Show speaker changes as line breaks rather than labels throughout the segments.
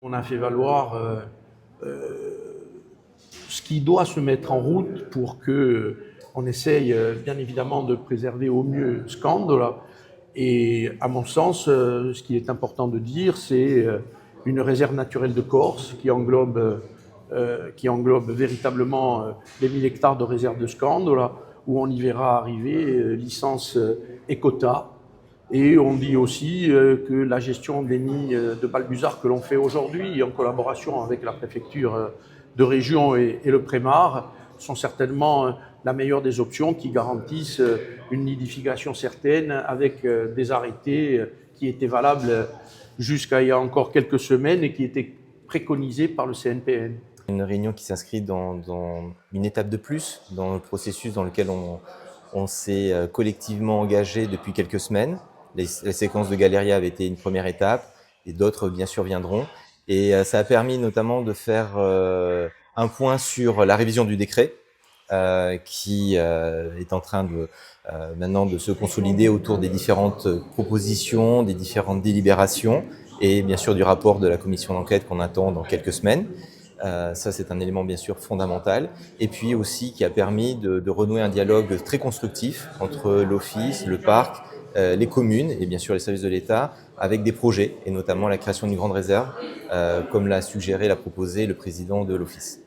On a fait valoir ce qui doit se mettre en route pour que on essaye bien évidemment de préserver au mieux Scandola. Et à mon sens, ce qui est important de dire, c'est une réserve naturelle de Corse qui englobe véritablement les 1000 hectares de réserve de Scandola, où on y verra arriver licence et quotas. Et on dit aussi que la gestion des nids de Balbuzard que l'on fait aujourd'hui en collaboration avec la préfecture de région et le Prémar sont certainement la meilleure des options qui garantissent une nidification certaine avec des arrêtés qui étaient valables jusqu'à il y a encore quelques semaines et qui étaient préconisés par le CNPN.
Une réunion qui s'inscrit dans une étape de plus dans le processus dans lequel on s'est collectivement engagé depuis quelques semaines. La séquence de Galéria avait été une première étape et d'autres bien sûr viendront. Et ça a permis notamment de faire un point sur la révision du décret qui est en train de maintenant de se consolider autour des différentes propositions, des différentes délibérations et bien sûr du rapport de la commission d'enquête qu'on attend dans quelques semaines. Ça, c'est un élément bien sûr fondamental. Et puis aussi qui a permis de renouer un dialogue très constructif entre l'Office, le parc, les communes et bien sûr les services de l'État avec des projets et notamment la création d'une grande réserve, comme l'a suggéré, l'a proposé le président de l'Office.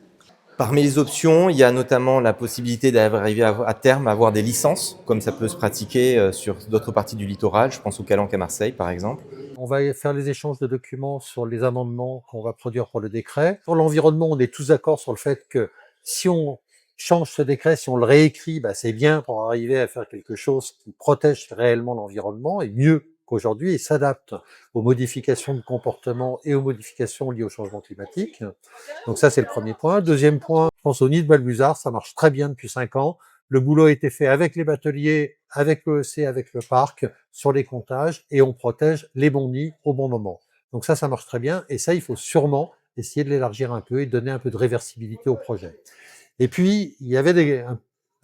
Parmi les options, il y a notamment la possibilité d'arriver à terme à avoir des licences, comme ça peut se pratiquer sur d'autres parties du littoral. Je pense au Calanque à Marseille, par exemple.
On va faire les échanges de documents sur les amendements qu'on va produire pour le décret. Pour l'environnement, on est tous d'accord sur le fait que si on change ce décret, si on le réécrit, c'est bien pour arriver à faire quelque chose qui protège réellement l'environnement et mieux qu'aujourd'hui et s'adapte aux modifications de comportement et aux modifications liées au changement climatique. Donc ça, c'est le premier point. Deuxième point, je pense au nid de Balbuzard, ça marche très bien depuis 5 ans. Le boulot a été fait avec les bateliers, avec l'EEC, avec le parc, sur les comptages, et on protège les bons nids au bon moment. Donc ça marche très bien, et ça, il faut sûrement essayer de l'élargir un peu et donner un peu de réversibilité au projet. Et puis,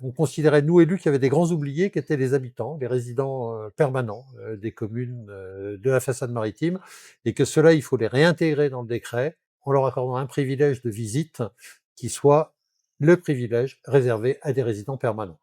on considérait, nous élus, qu'il y avait des grands oubliés qui étaient les habitants, les résidents permanents des communes de la façade maritime, et que ceux-là, il faut les réintégrer dans le décret en leur accordant un privilège de visite qui soit le privilège réservé à des résidents permanents.